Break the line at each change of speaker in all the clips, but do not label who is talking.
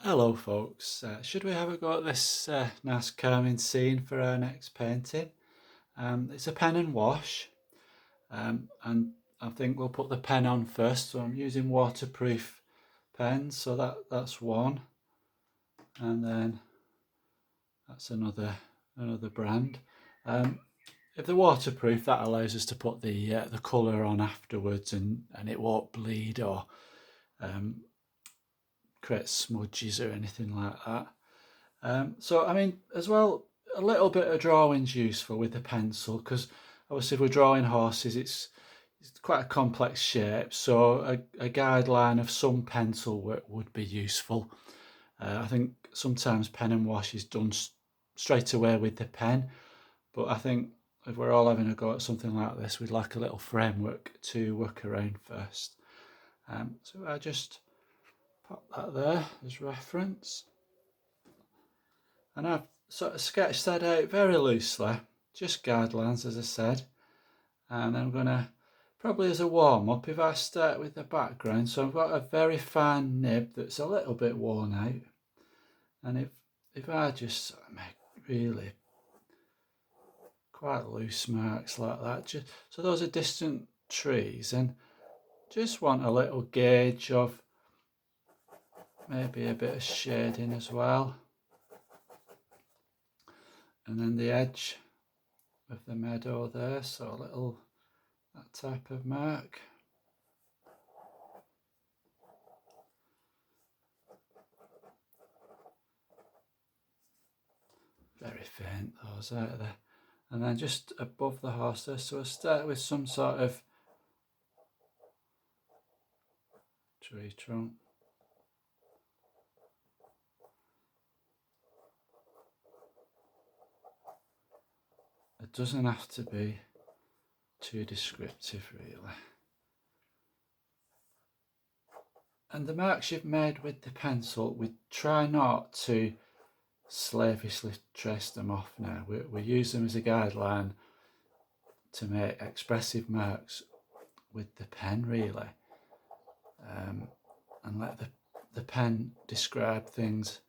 Hello folks, should we have a go at this nice calming scene for our next painting? It's a pen and wash, and I think we'll put the pen on first, so I'm using waterproof pens, so that's one, and then that's another brand. If they're waterproof, that allows us to put the colour on afterwards, and it won't bleed or create smudges or anything like that. So I mean, as well, a little bit of drawing's useful with the pencil, because obviously if we're drawing horses, it's quite a complex shape, so a guideline of some pencil work would be useful. I think sometimes pen and wash is done straight away with the pen, but I think if we're all having a go at something like this, we'd like a little framework to work around first. So I just pop that there as reference. And I've sort of sketched that out very loosely, just guidelines as I said. And I'm going to, probably as a warm-up, if I start with the background, so I've got a very fine nib that's a little bit worn out. And if I just sort of make really quite loose marks like that, so those are distant trees, and just want a little gauge of maybe a bit of shading as well. And then the edge of the meadow there, so a little, that type of mark. Very faint those out there. And then just above the horse there, so we'll start with some sort of tree trunk. It doesn't have to be too descriptive really. And the marks you've made with the pencil, we try not to slavishly trace them off now. We use them as a guideline to make expressive marks with the pen really, and let the pen describe things.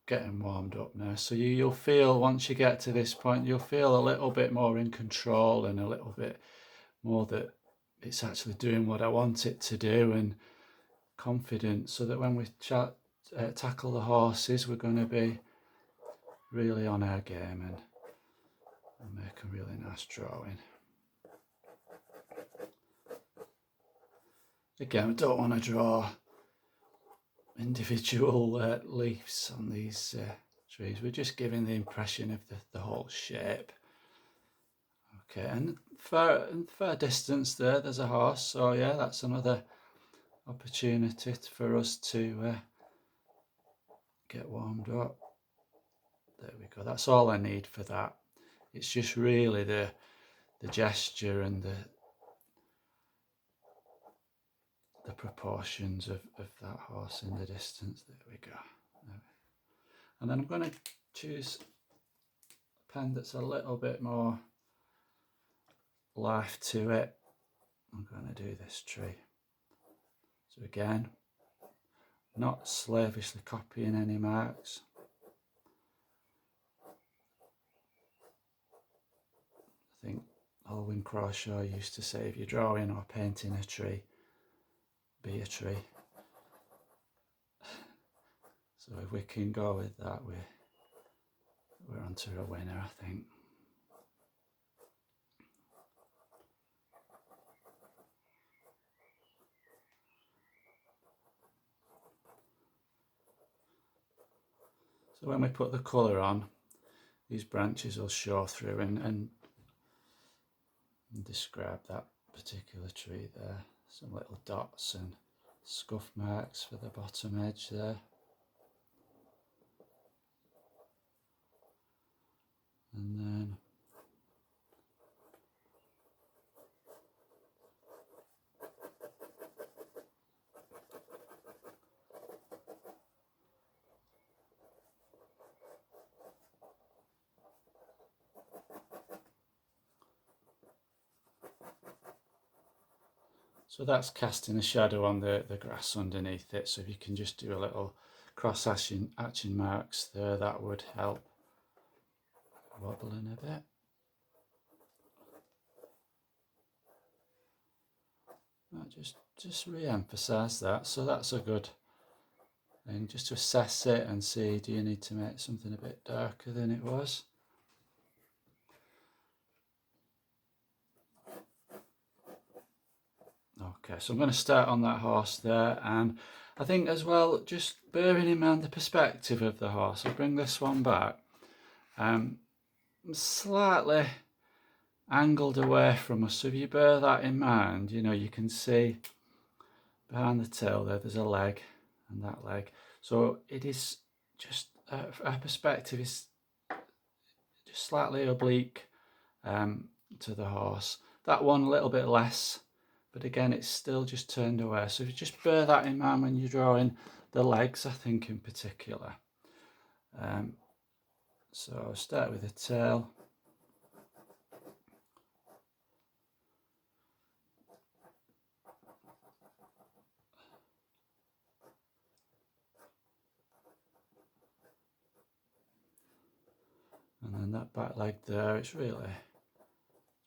Getting warmed up now, so you'll feel, once you get to this point, you'll feel a little bit more in control and a little bit more that it's actually doing what I want it to do, and confident, so that when we tackle the horses, we're going to be really on our game and make a really nice drawing. Again, we don't want to draw individual leaves on these trees. We're just giving the impression of the whole shape. Okay, and far distance there's a horse, so yeah, that's another opportunity for us to get warmed up. There we go, that's all I need for that. It's just really the gesture and the proportions of that horse in the distance. There we go. And then I'm going to choose a pen that's a little bit more life to it. I'm going to do this tree. So again, not slavishly copying any marks. I think Alwyn Crawshaw used to say, if you're drawing or painting a tree, be a tree. So if we can go with that, we're onto a winner, I think. So when we put the colour on, these branches will show through and describe that particular tree there. Some little dots and scuff marks for the bottom edge there. And then So that's casting a shadow on the grass underneath it. So if you can just do a little cross hatching marks there, that would help. Wobbling a bit. Just re-emphasize that. So that's a good thing, just to assess it and see, do you need to make something a bit darker than it was? Okay, so I'm going to start on that horse there, and I think as well, just bearing in mind the perspective of the horse, I'll bring this one back. Slightly angled away from us, so if you bear that in mind, you know, you can see behind the tail there's a leg and that leg, so it is just our perspective is just slightly oblique to the horse. That one a little bit less, but again it's still just turned away, so if you just bear that in mind when you're drawing the legs, I think in particular. So I'll start with the tail. And then that back leg there, it's really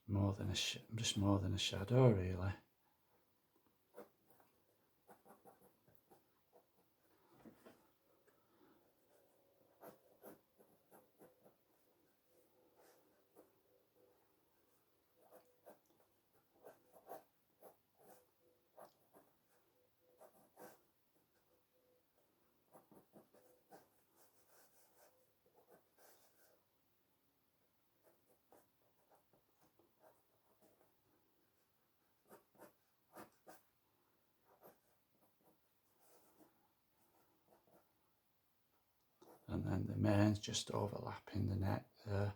more than just more than a shadow, really. And then the mane's just overlapping the neck there.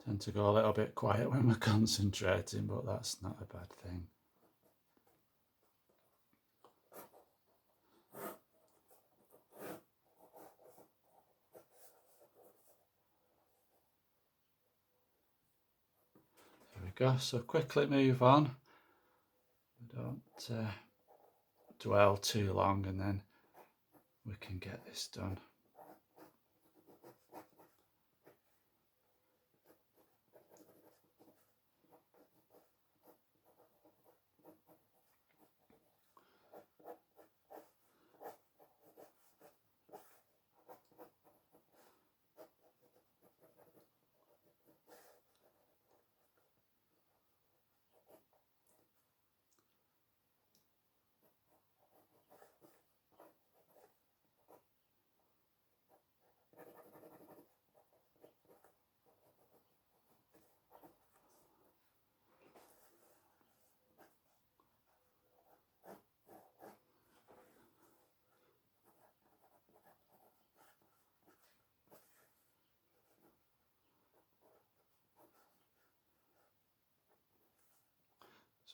Tend to go a little bit quiet when we're concentrating, but that's not a bad thing. There we go, so quickly move on. We don't dwell too long, and then we can get this done.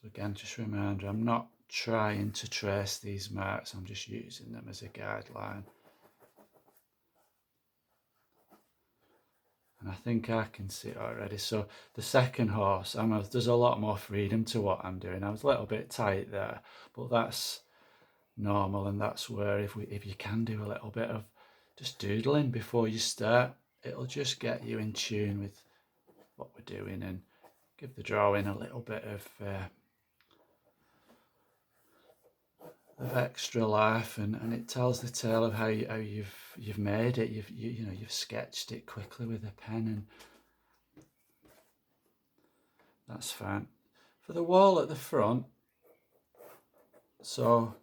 So again, just a reminder, I'm not trying to trace these marks, I'm just using them as a guideline. And I think I can see it already. So the second horse, there's a lot more freedom to what I'm doing. I was a little bit tight there, but that's normal, and that's where if you can do a little bit of just doodling before you start, it'll just get you in tune with what we're doing and give the drawing a little bit of extra life, and it tells the tale of how you've made it. You've sketched it quickly with a pen, and that's fine. for the wall at the front, so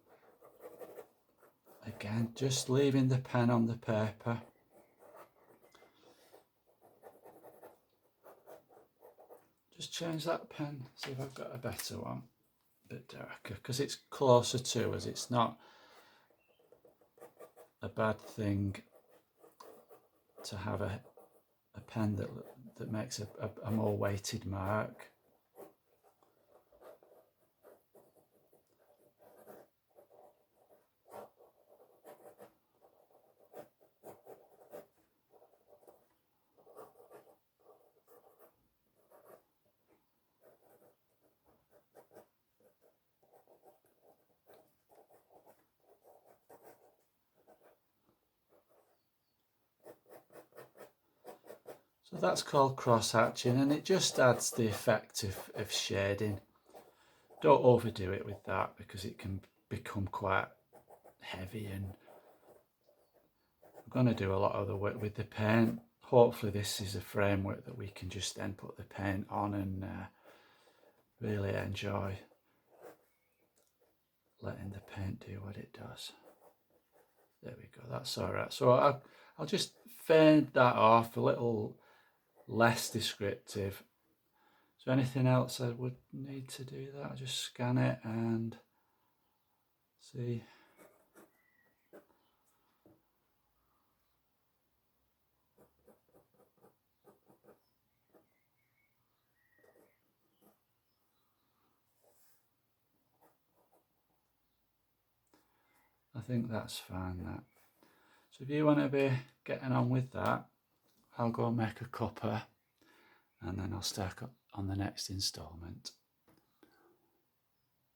again, just leaving the pen on the paper. Just change that pen, see if I've got a better one, a bit darker, because it's closer to us. It's not a bad thing to have a pen that makes a more weighted mark. So that's called cross hatching, and it just adds the effect of shading. Don't overdo it with that because it can become quite heavy, and I'm going to do a lot of the work with the paint. Hopefully this is a framework that we can just then put the paint on and really enjoy letting the paint do what it does. There we go, that's all right. So I'll just fade that off a little less descriptive. So anything else I would need to do that? I'll just scan it and see. I think that's fine, that. So if you want to be getting on with that, I'll go make a cuppa and then I'll start on the next instalment.